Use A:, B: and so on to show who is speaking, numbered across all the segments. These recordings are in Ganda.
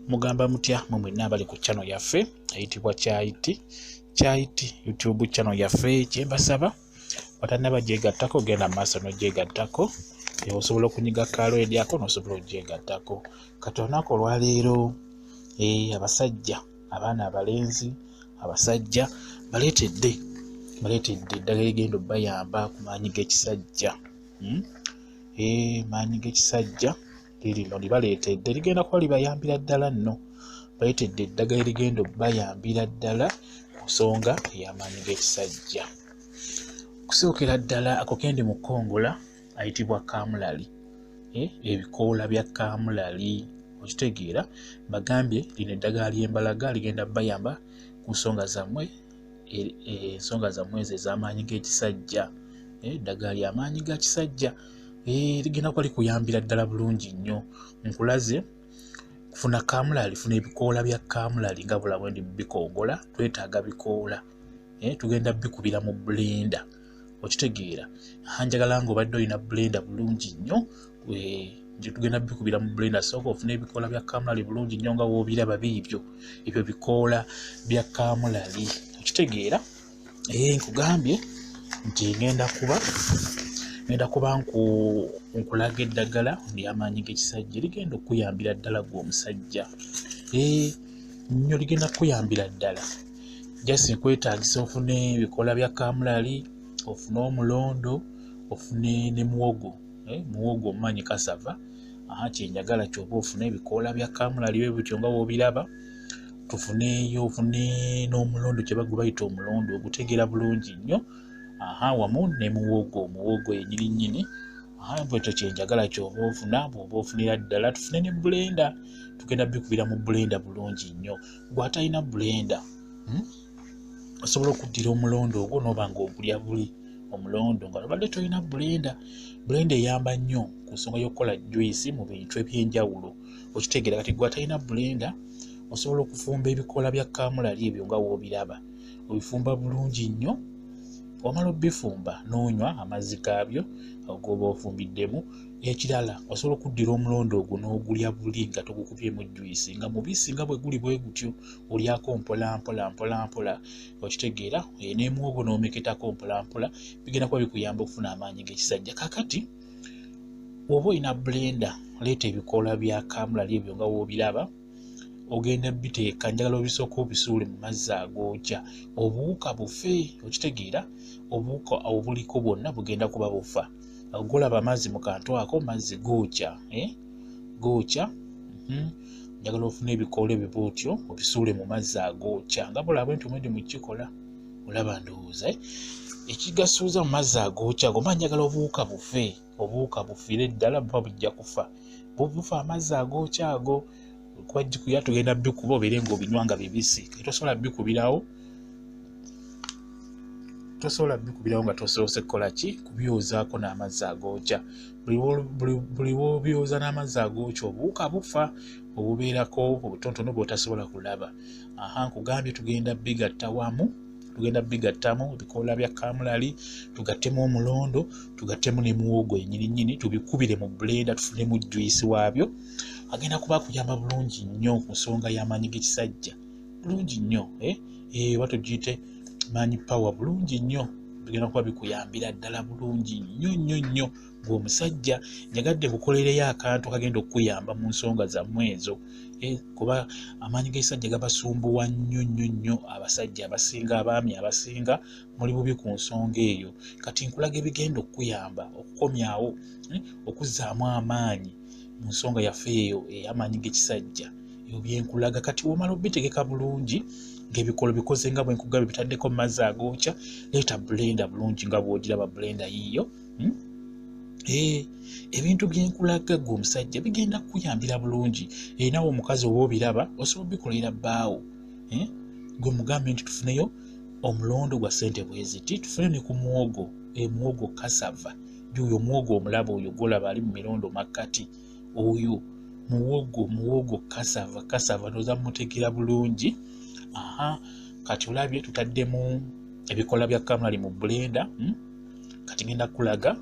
A: Mugamba mutya mu mwenna abali ku channel yaffe ayitibwa Kyaiti YouTube channel yaffe. Kyembasaba watannaba gyegattako genda maaso n'ogyegattako osobola okunyiga kaalo eryako n'osobola ogyegattako. Kati olunaku olwaleero abasajja abaana abalenzi abasajja baleetedde eddagala erigenda obbayamba ku maanyi g'ekisajja. Maanyi g'ekisajja lirino libaleetedde ligenda kuba libayambira ddala nno. Baleetedde eddagala erigenda obbayambira ddala ku nsonga ey'amaanyi g'ekisajja. Okusookera ddala ako kendi mu kkongola ayitibwa kamulali. Ebikoola bya kamulali okitegeera, bagambye lino eddagala ly'embalaga ligenda bayamba ku nsonga zammwe ezo ez'amaanyi g'ekisajja. Eddagala ly'amaanyi ga kisajja ligenda kuba likuyambira ddala bulungi nnyo. Nkulaze kufuna kamulali, funa ebikoola bya kamulali nga bulamu ndi bikongola. Twetaaga bikoola, tugenda bikubira mu blender okitegeera. Njagala ng'obadde olina blender bulungi nnyo, tugenda bikubira mu blender. Sooka ofune ebikoola bya kamulali bulungi nnyo nga woobiraba biibyo, ebyo bikoola bya kamulali okitegeera. Nkugambye nti ngenda kuba nkulaga eddagala ly'amaanyi g'ekisajja ligenda okuyambira ddala gwe omusajja nnyo, ligenda kuyambira ddala. Just nkwetaagisa ofune ebikoola bya kamulali, ofune omulondo, ofune ne muwogo. Muwogo omumanyi kasava. Kyenjagala ky'oba ofune ebikoola bya kamulali bwe bityo nga woobiraba. Tufuneeyo ofune n'omulondo kye bayita omulondo ogutegeera bulungi nnyo. Wamu ne muwogo yennyini. Bwetyo kyenjagala ky'oba ofuna. Bw'oba ofunira ddala tufune ne blender, tugenda bikubira mu blender bulungi nnyo. Bw'atalina blender osobola okuddira omulondo ogwo n'oba ng'ogulya buli omulondo nga obadde tolina blender. Blender eyamba nnyo ku nsonga y'okukola juice mu bintu eby'enjawulo okitegeera. Kati gw'atalina blender osobola okufumba ebikoola bya kamulali ebyo nga woobiraba. Obifumba bulungi nnyo, wamala obifumba n'onywa amazzi gaabyo ag'oba ofumbiddemu. Ekirala osobola okuddira omulondo ogwo n'ogulya buli nga togukubyemu juice, nga mubisi nga bwe guli bwe gutyo olyako mpola mpola okitegeera. N'emuwogo n'omeketako mpola mpola, bigenda kuba bikuyamba okufuna amaanyi g'ekisajja. Kakati oba olina blender, leeta ebikoola bya kamulali ebyo nga woobiraba, ogenda biteeka. Njagala obisooka obisuule mu mazzi agookya, obuwuka bufe okitegeera. Obuwuka obuliko bwonna bugenda kuba bufa. Golaba amazzi mu kantu ako, mazzi gookya. Njagala ofune ebikoola ebyo bw'otyo obisuule mu mazzi agookya nga bulaba nti omwedi mu kikola. Olaba ndowooza ekigasuuza mu mazzi agookya ago. Njagala obuwuka bufiire ddala, buba bujja kufa. Bufa amazzi agookya ago. Kuba jikuya tugenda bikuba obeere ng'obinywa nga bibisi. Tosobola bikubirawo nga tosoose kukola ki? Kubyozaako n'amazzi agookya. Buli w'obyoza n'amazzi agookya obuwuka bufa obubeerako obutonotono bw'otasobola kulaba. Nkugambye tugenda bigatta wamu. Tugenda bigattamu ebikoola bya kamulali, tugattemu omulondo, tugattemu ne muwogo yennyini, tubikubire mu blender tufunemu juice waabyo. Agenda kuba kuyamba bulungi nnyo ku nsonga y'amaanyi g'ekisajja. Bulungi nnyo. Oba tugiyite maanyi power. Bulungi nnyo. Bigenda kuba bikuyambira ddala bulungi nnyo ng'omusajja. Njagadde kukolereyo akantu kagenda okukuyamba mu nsonga zammwe ezo. Kuba amaanyi g'ekisajja gabasumbuwa nnyo abasajja abasinga, abaami abasinga muli bubi ku nsonga eyo. Kati nkulaga ebigenda okukuyamba okukomyawo okuzzaamu amaanyi mu nsonga yaffe eyo ey'amaanyi g'ekisajja. Ebyo byenkulaga. Kati womala obitegeka bulungi ng'ebikoola bikoze nga bwe nkugambye, bitaddeko mu mazzi agookya, leeta blender bulungi nga bw'ogiraba blender yiyo. Ebintu byenkulaga gwe omusajja bigenda kukuyambira bulungi. Nawe omukazi oba obiraba osobola obikolera bbaawo. Gwe mugambe nti tufuneyo omulondo gwa ssente bwe ziti, tufune ne ku muwogo. Muwogo kasava. Oyo omuwogo omulaba oyo gw'olaba ali mu mirondo makkati. Oyo muwogo kasava noza mutegeera bulungi. Kati olabye tutaddemu ebikoola bya kamulali mu blender. Kati ngenda kulaga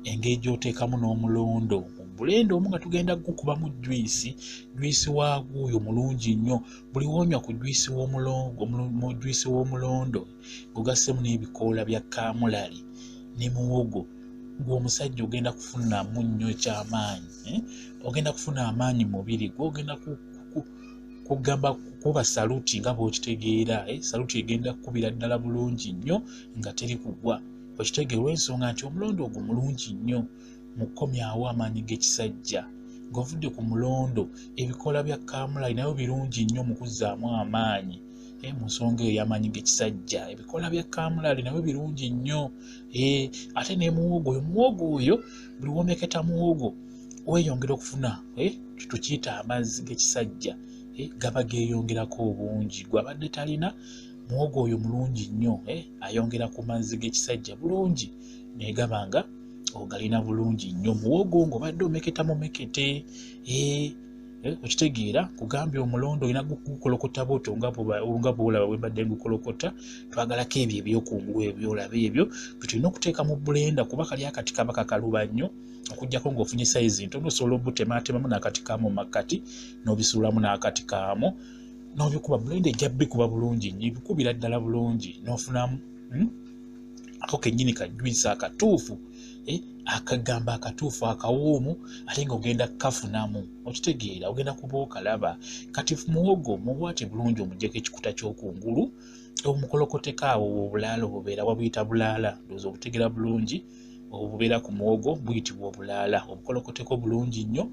A: engeri gy'oteekamu n'omulondo mu bulenda omu nga tugenda gukuba mu juice waagwo oyo mulungi nnyo buli wonywa ku juice w'omulondo gugassemu n'ebikoola bya kamulali ne muwogo ng'omusajja ogenda kufunamu nnyo ky'amaanyi ogenda kufuna amaanyi mubiri gwo ogenda kugamba kuba saluti nga bw'okitegeera saluti egenda kukubira ddala bulungi nnyo nga teri kugwa okitegeera olw'ensonga nti omulondo ogwo mulungi nnyo mu kukomyawo amaanyi g'ekisajja ng'ovudde ku mulondo ebikoola bya kamulali nabyo birungi nnyo mu kuzzaamu amaanyi mu nsonga eyo y'amaanyi g'ekisajja ebikoola bya kamulali nabyo birungi nnyo ate ne muwogo oyo buli womeketa muwogo weeyongera okufuna tukiyita amazzi g'ekisajja gaba geeyongerako obungi gw'abadde talina muwogo oyo mulungi nnyo ayongera ku mazzi g'ekisajja bulungi naye gaba nga ogalina bulungi nnyo muwogo ng'obadde omeketa mumekete okitegeera kugambye omulondo olina gukolokota bwotyo nga bw'olaba bwe mbadde ngukolokota twagalako ebyo ebyokungulu ebyolaba ebyo tulina okuteeka mu bulenda kuba kali akati kaba kakaluba nnyo okuggyako ng'ofunye sayizi ntono osobola obutematemamu n'akati kaamu mu makkati n'obisuulamu n'akati kaamu n'obikuba bulenda ejja bikuba bulungi nnyo ebikubira ddala bulungi n'ofunamu ako kennyini kajwisi akatuufu akagamba akatuufu akawoomu ate ng'ogenda kukafunamu okitegeera ogenda kuba okalaba kati muwogo mubwate bulungi omuggyeko ekikuta ky'okungulu omukolokoteko awo obulaala obubeera wabuyita bulaala ndowooza obutegera bulungi obubeera ku muwogo buyitibwa obulaala obukolokoteko bulungi nnyo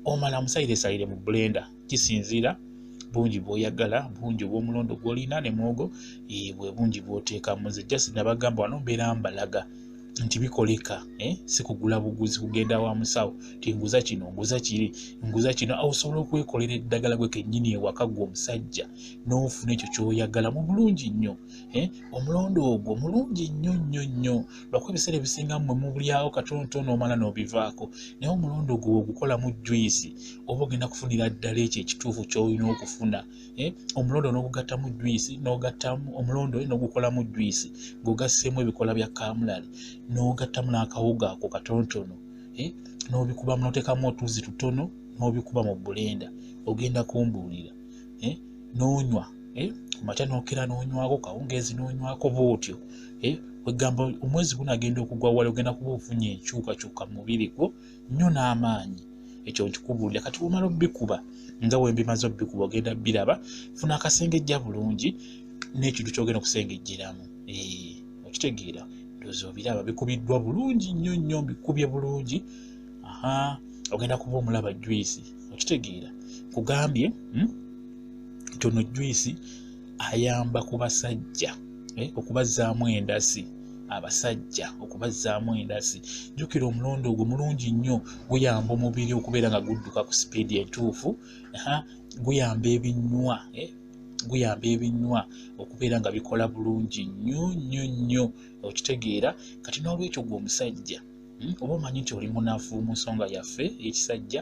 A: omala musayiresalire mu bulenda kisinziira bungi bw'oyagala bungi obw'omulondo gw'olina ne muwogo bwe bungi bw'oteekamu nze just nabagamba wano mbeera mbalaga nti bikoleka si kugula buguzi kugenda wa musawo tinguza kino nguza kino osobola okwekolera eddagala gwe kennyini ewaka gwe omusajja n'ofuna ekyo ky'oyagala mu bulungi nnyo omulondo ogwo mulungi nnyo lwakuba ebiseera ebisinga mmwe mubulyawo katonotono omala n'obivaako naye omulondo ogwo ogukola mu juice oba ogenda kufunira ddala ekyo ekituufu ky'olina okufuna omulondo n'ogugatta mu juice n'ogattamu omulondo n'ogukola mu juice ng'ogasseemu ebikola bya kamulali n'ogattamu n'akawogo ako katonotono n'obikubamu n'oteekamu otuzi tutono n'obikuba mu bulenda ogenda kumbuulira n'onywa kumakya n'okera n'onywako kawungeezi n'onywako bw'otyo wegamba omwezi gunagenda okugwa wala ogenda kuba ofunye enkyukakyuka mu mubiri gwo nnyo n'amaanyi ekyo nkikubuulira kati bw'omala obbikuba nga wembimaze obbikuba ogenda biraba funa akasengejja bulungi n'ekintu ky'ogenda okusengejjeramu okitegeera obiraba bikubiddwa bulungi nnyo bikubye bulungi ogenda kuba omulaba juice okitegeera kugambye tono juice ayamba ku basajja okubazzaamu endasi abasajja okubazzaamu endasi jjukira omulondo ogwo mulungi nnyo guyamba omubiri okubeera nga gudduka ku sipiidi entuufu guyamba ebinywa okubeera nga bikola bulungi nnyo okitegeera kati n'olwekyo gwe omusajja oba omanyi nti oli munafu mu nsonga yaffe ekisajja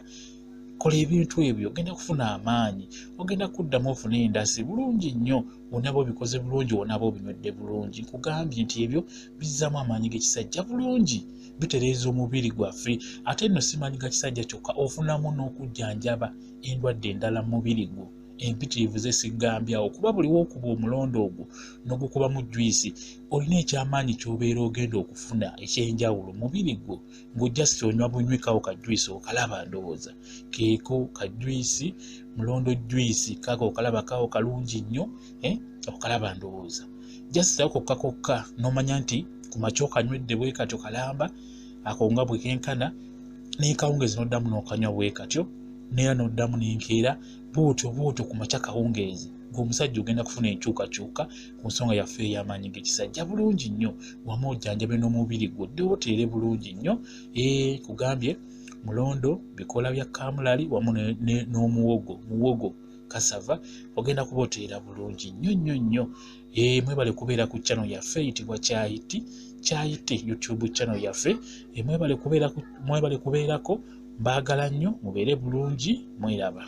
A: kola ebintu ebyo ogenda kufuna amaanyi ogenda kuddamu ofuna endasi bulungi nnyo wonaba obikoze bulungi wonaba obinywedde bulungi nkugambye nti ebyo bizzaamu amaanyi g'ekisajja bulungi bitereeza omubiri gwaffe ate nno simanyi ga kisajja kyokka ofunamu n'okujjanjaba endwadde endala mu mubiri gwo empitirivu zesigambyawo kuba buli wookuba omulondo ogwo n'ogukuba mu juice olina ekyamaanyi ky'obeera ogenda okufuna ekyenjawulo mubiri gwo ng'ojja si onywa bunywikawo ka juice okalaba ndowooza keeko ka juice mulondo juice kaako okalaba kawo kalungi nnyo okalaba ndowooza jasitawo kokka n'omanya nti ku makya okanywedde bwe katyo kalamba ako nga bwe kenkana n'ekawungeezi n'oddamu n'okanywa bwe katyo neera n'oddamu n'enkeera bwotyo ku makya kawungeezi ng'omusajja ogenda kufuna enkyukakyuka ku nsonga yaffe ey'amaanyi g'ekisajja bulungi nnyo wamu ojjanjabe n'omubiri gwo dde oteere bulungi nnyo kugambye mulondo bikola bya kamulali wamu n'omuwogo kasava ogenda kuba oteera bulungi nnyo mwebale kubeera ku channel yaffe eyitibwa Kyayiti YouTube channel yaffe mwebale kubeerako mbaagala nnyo mubeere bulungi mweraba.